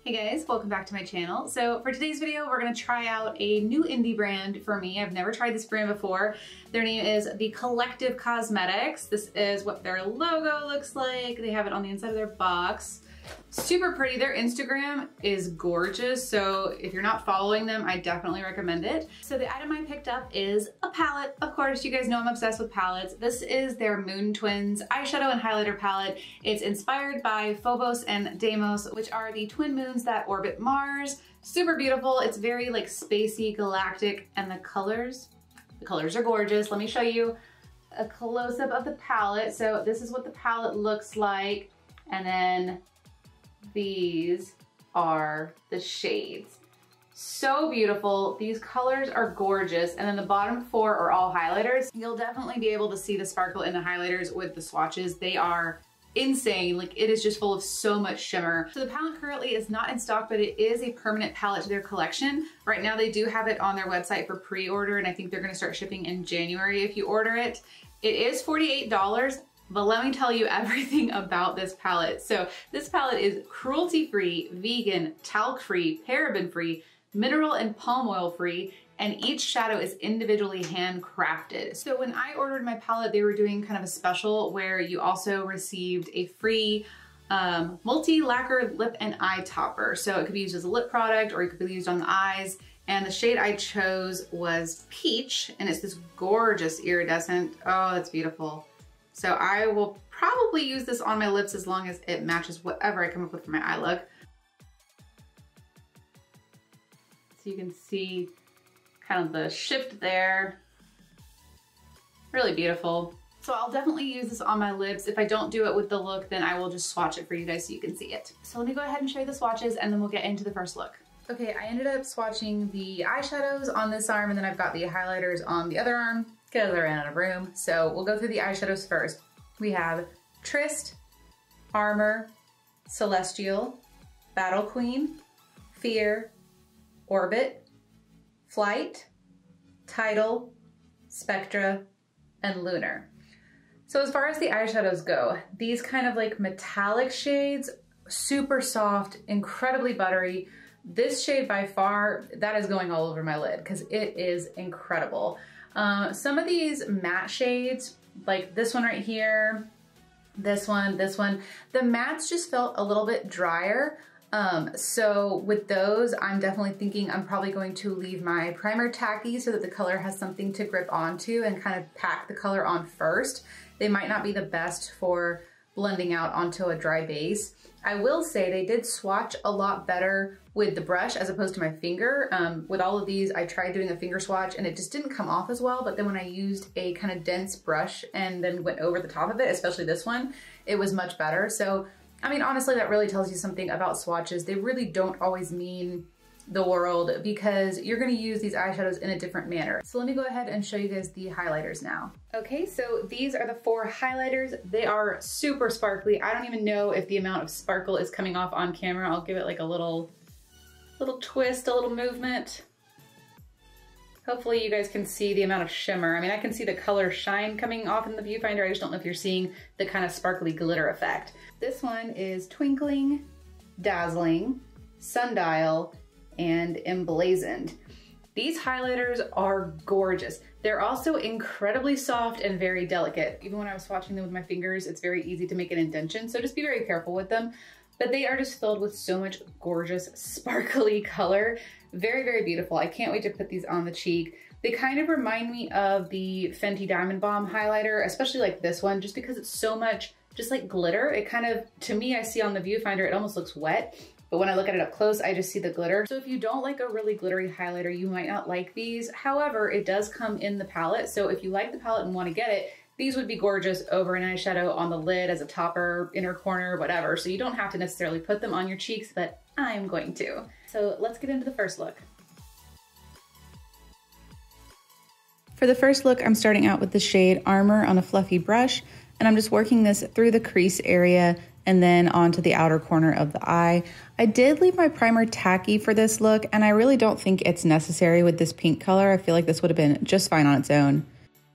Hey guys, welcome back to my channel. So for today's video, we're gonna try out a new indie brand for me. I've never tried this brand before. Their name is The Collective Cosmetics. This is what their logo looks like. They have it on the inside of their box. Super pretty. Their Instagram is gorgeous, so if you're not following them, I definitely recommend it. So the item I picked up is a palette. Of course, you guys know I'm obsessed with palettes. This is their Moon Twins eyeshadow and highlighter palette. It's inspired by Phobos and Deimos, which are the twin moons that orbit Mars. Super beautiful. It's very like spacey, galactic, and the colors are gorgeous. Let me show you a close-up of the palette. So this is what the palette looks like, and then these are the shades. So beautiful. These colors are gorgeous. And then the bottom four are all highlighters. You'll definitely be able to see the sparkle in the highlighters with the swatches. They are insane. Like, it is just full of so much shimmer. So the palette currently is not in stock, but it is a permanent palette to their collection. Right now they do have it on their website for pre-order, and I think they're gonna start shipping in January if you order it. It is $48. But let me tell you everything about this palette. So this palette is cruelty-free, vegan, talc-free, paraben-free, mineral and palm oil-free, and each shadow is individually handcrafted. So when I ordered my palette, they were doing kind of a special where you also received a free multi-lacquer lip and eye topper. So it could be used as a lip product or it could be used on the eyes. And the shade I chose was Peach, and it's this gorgeous iridescent. Oh, that's beautiful. So I will probably use this on my lips as long as it matches whatever I come up with for my eye look. So you can see kind of the shift there. Really beautiful. So I'll definitely use this on my lips. If I don't do it with the look, then I will just swatch it for you guys so you can see it. So let me go ahead and show you the swatches and then we'll get into the first look. Okay, I ended up swatching the eyeshadows on this arm and then I've got the highlighters on the other arm because I ran out of room. So we'll go through the eyeshadows first. We have Tryst, Armor, Celestial, Battle Queen, Fear, Orbit, Flight, Tidal, Spectra, and Lunar. So as far as the eyeshadows go, these kind of like metallic shades, super soft, incredibly buttery. This shade by far, that is going all over my lid because it is incredible. Some of these matte shades, like this one right here, this one, the mattes just felt a little bit drier. So with those, I'm definitely thinking I'm probably going to leave my primer tacky so that the color has something to grip onto and kind of pack the color on first. They might not be the best for blending out onto a dry base. I will say they did swatch a lot better with the brush as opposed to my finger. With all of these, I tried doing a finger swatch and it just didn't come off as well, but then when I used a kind of dense brush and then went over the top of it, especially this one, it was much better. So, I mean, honestly, that really tells you something about swatches. They really don't always mean the world because you're gonna use these eyeshadows in a different manner. So let me go ahead and show you guys the highlighters now. Okay, so these are the four highlighters. They are super sparkly. I don't even know if the amount of sparkle is coming off on camera. I'll give it like a little twist, a little movement. Hopefully you guys can see the amount of shimmer. I mean, I can see the color shine coming off in the viewfinder. I just don't know if you're seeing the kind of sparkly glitter effect. This one is Twinkling, Dazzling, Sundial, and Emblazoned. These highlighters are gorgeous. They're also incredibly soft and very delicate. Even when I was swatching them with my fingers, it's very easy to make an indentation, so just be very careful with them. But they are just filled with so much gorgeous, sparkly color. Very, very beautiful. I can't wait to put these on the cheek. They kind of remind me of the Fenty Diamond Bomb highlighter, especially like this one, just because it's so much just like glitter. It kind of, to me, I see on the viewfinder, it almost looks wet. But when I look at it up close, I just see the glitter. So if you don't like a really glittery highlighter, you might not like these. However, it does come in the palette. So if you like the palette and want to get it, these would be gorgeous over an eyeshadow on the lid as a topper, inner corner, whatever. So you don't have to necessarily put them on your cheeks, but I'm going to. So let's get into the first look. For the first look, I'm starting out with the shade Armor on a fluffy brush, and I'm just working this through the crease area and then onto the outer corner of the eye. I did leave my primer tacky for this look, and I really don't think it's necessary with this pink color. I feel like this would have been just fine on its own.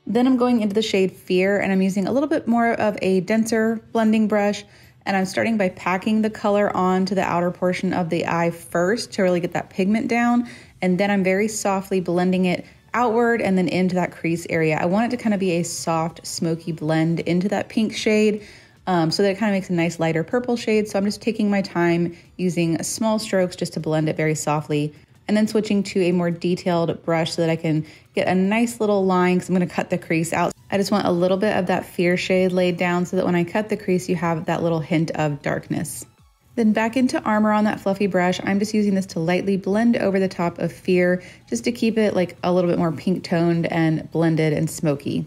Then I'm going into the shade Fear, and I'm using a little bit more of a denser blending brush, And I'm starting by packing the color onto the outer portion of the eye first to really get that pigment down. And then I'm very softly blending it outward and then into that crease area. I want it to kind of be a soft, smoky blend into that pink shade so that it kind of makes a nice lighter purple shade. So I'm just taking my time using small strokes just to blend it very softly. And then switching to a more detailed brush so that I can get a nice little line because I'm going to cut the crease out. I just want a little bit of that Fear shade laid down so that when I cut the crease, you have that little hint of darkness. Then back into Armor on that fluffy brush. I'm just using this to lightly blend over the top of Fear, just to keep it like a little bit more pink toned and blended and smoky.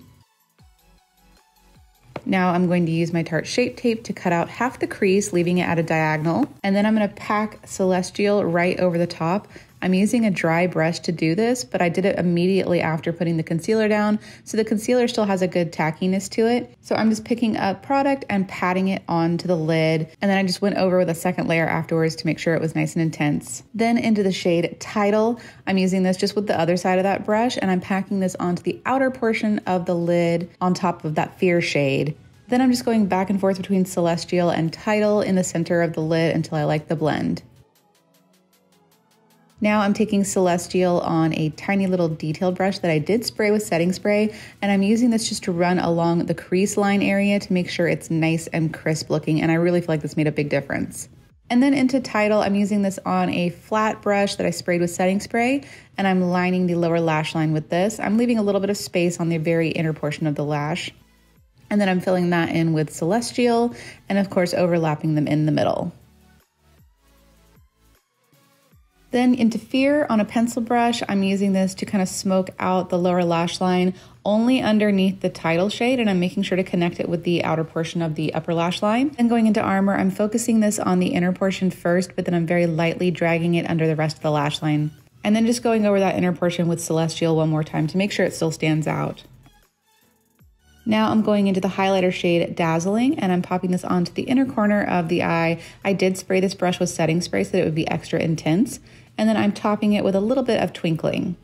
Now I'm going to use my Tarte Shape Tape to cut out half the crease, leaving it at a diagonal. And then I'm going to pack Celestial right over the top. I'm using a dry brush to do this, but I did it immediately after putting the concealer down, so the concealer still has a good tackiness to it. So I'm just picking up product and patting it onto the lid, and then I just went over with a second layer afterwards to make sure it was nice and intense. Then into the shade Title, I'm using this just with the other side of that brush, and I'm packing this onto the outer portion of the lid on top of that Fear shade. Then I'm just going back and forth between Celestial and Title in the center of the lid until I like the blend. Now I'm taking Celestial on a tiny little detail brush that I did spray with setting spray, and I'm using this just to run along the crease line area to make sure it's nice and crisp looking, and I really feel like this made a big difference. And then into Title, I'm using this on a flat brush that I sprayed with setting spray, and I'm lining the lower lash line with this. I'm leaving a little bit of space on the very inner portion of the lash. And then I'm filling that in with Celestial, and of course overlapping them in the middle. Then into Fear on a pencil brush, I'm using this to kind of smoke out the lower lash line only underneath the Title shade, and I'm making sure to connect it with the outer portion of the upper lash line. And going into Armor, I'm focusing this on the inner portion first, but then I'm very lightly dragging it under the rest of the lash line. And then just going over that inner portion with Celestial one more time to make sure it still stands out. Now I'm going into the highlighter shade Dazzling, and I'm popping this onto the inner corner of the eye. I did spray this brush with setting spray so that it would be extra intense. And then I'm topping it with a little bit of twinkling.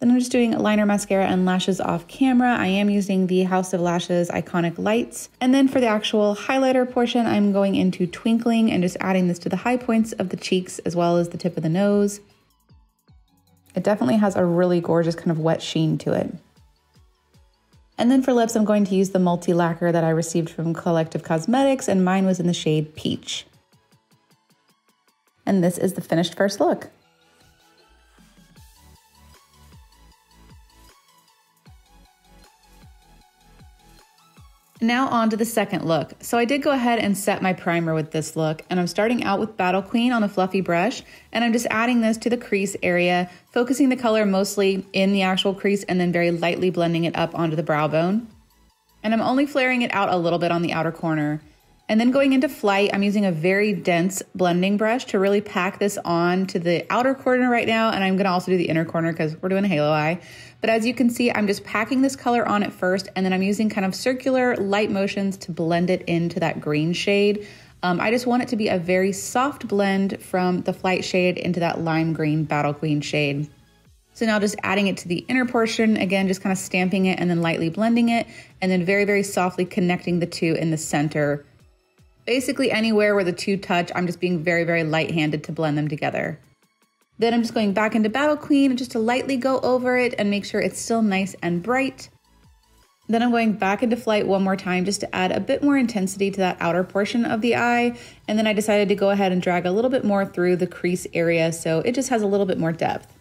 Then I'm just doing liner, mascara, and lashes off camera. I am using the House of Lashes Iconic Lights. And then for the actual highlighter portion, I'm going into twinkling and just adding this to the high points of the cheeks as well as the tip of the nose. It definitely has a really gorgeous kind of wet sheen to it. And then for lips, I'm going to use the multi lacquer that I received from Collective Cosmetics, and mine was in the shade Peach. And this is the finished first look. Now on to the second look. So I did go ahead and set my primer with this look, and I'm starting out with Battle Queen on a fluffy brush, and I'm just adding this to the crease area, focusing the color mostly in the actual crease and then very lightly blending it up onto the brow bone. And I'm only flaring it out a little bit on the outer corner. And then going into Flight, I'm using a very dense blending brush to really pack this on to the outer corner right now, and I'm gonna also do the inner corner because we're doing a halo eye. But as you can see, I'm just packing this color on at first, and then I'm using kind of circular light motions to blend it into that green shade. I just want it to be a very soft blend from the Flight shade into that lime green Battle Queen shade. So now just adding it to the inner portion, again, just kind of stamping it and then lightly blending it, and then very, very softly connecting the two in the center. Basically anywhere where the two touch, I'm just being very, very light-handed to blend them together. Then I'm just going back into Battle Queen just to lightly go over it and make sure it's still nice and bright. Then I'm going back into Flight one more time just to add a bit more intensity to that outer portion of the eye. And then I decided to go ahead and drag a little bit more through the crease area so it just has a little bit more depth.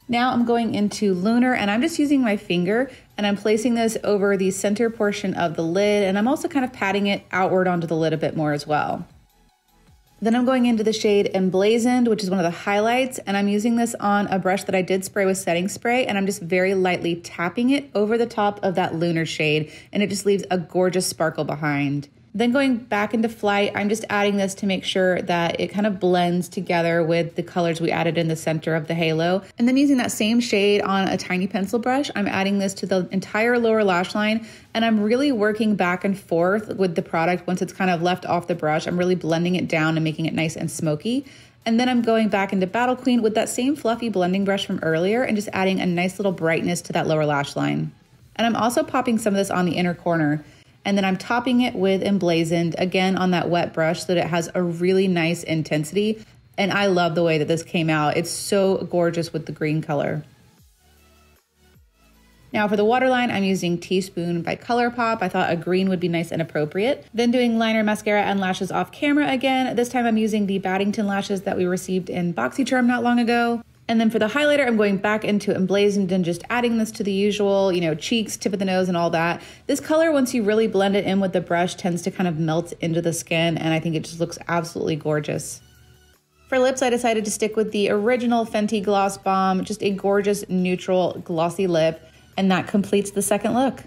Now I'm going into Lunar, and I'm just using my finger, and I'm placing this over the center portion of the lid, and I'm also kind of patting it outward onto the lid a bit more as well. Then I'm going into the shade Blazoned, which is one of the highlights, and I'm using this on a brush that I did spray with setting spray, and I'm just very lightly tapping it over the top of that Lunar shade, and it just leaves a gorgeous sparkle behind. Then going back into Flight, I'm just adding this to make sure that it kind of blends together with the colors we added in the center of the halo. And then using that same shade on a tiny pencil brush, I'm adding this to the entire lower lash line, and I'm really working back and forth with the product. Once it's kind of left off the brush, I'm really blending it down and making it nice and smoky. And then I'm going back into Battle Queen with that same fluffy blending brush from earlier and just adding a nice little brightness to that lower lash line. And I'm also popping some of this on the inner corner. And then I'm topping it with Emblazoned, again on that wet brush so that it has a really nice intensity. And I love the way that this came out. It's so gorgeous with the green color. Now for the waterline, I'm using Teaspoon by ColourPop. I thought a green would be nice and appropriate. Then doing liner, mascara, and lashes off camera again. This time I'm using the Baddington lashes that we received in BoxyCharm not long ago. And then for the highlighter, I'm going back into Emblazoned and just adding this to the usual, you know, cheeks, tip of the nose and all that. This color, once you really blend it in with the brush, tends to kind of melt into the skin, and I think it just looks absolutely gorgeous. For lips, I decided to stick with the original Fenty Gloss Bomb, just a gorgeous neutral glossy lip, and that completes the second look.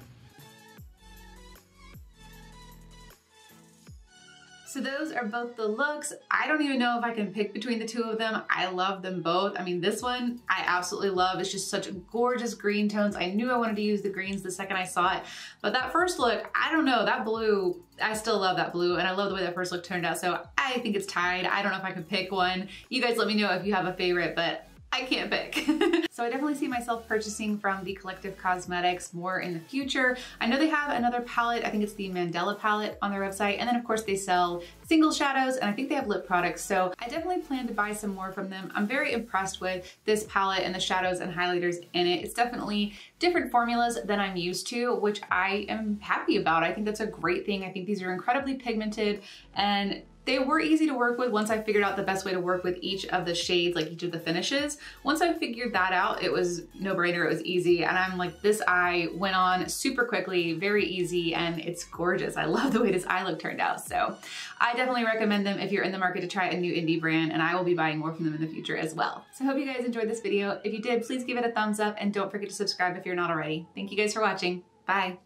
So those are both the looks. I don't even know if I can pick between the two of them. I love them both. I mean, this one I absolutely love. It's just such gorgeous green tones. I knew I wanted to use the greens the second I saw it. But that first look, I don't know, that blue, I still love that blue, and I love the way that first look turned out. So I think it's tied. I don't know if I could pick one. You guys let me know if you have a favorite, but I can't pick. So I definitely see myself purchasing from the Collective Cosmetics more in the future. I know they have another palette, I think it's the Mandela palette on their website, and then of course they sell single shadows, and I think they have lip products, so I definitely plan to buy some more from them. I'm very impressed with this palette and the shadows and highlighters in it. It's definitely different formulas than I'm used to, which I am happy about. I think that's a great thing. I think these are incredibly pigmented, and they were easy to work with once I figured out the best way to work with each of the shades, like each of the finishes. Once I figured that out, it was no brainer, it was easy. And I'm like, this eye went on super quickly, very easy, and it's gorgeous. I love the way this eye look turned out. So I definitely recommend them if you're in the market to try a new indie brand, and I will be buying more from them in the future as well. So I hope you guys enjoyed this video. If you did, please give it a thumbs up and don't forget to subscribe if you're not already. Thank you guys for watching. Bye.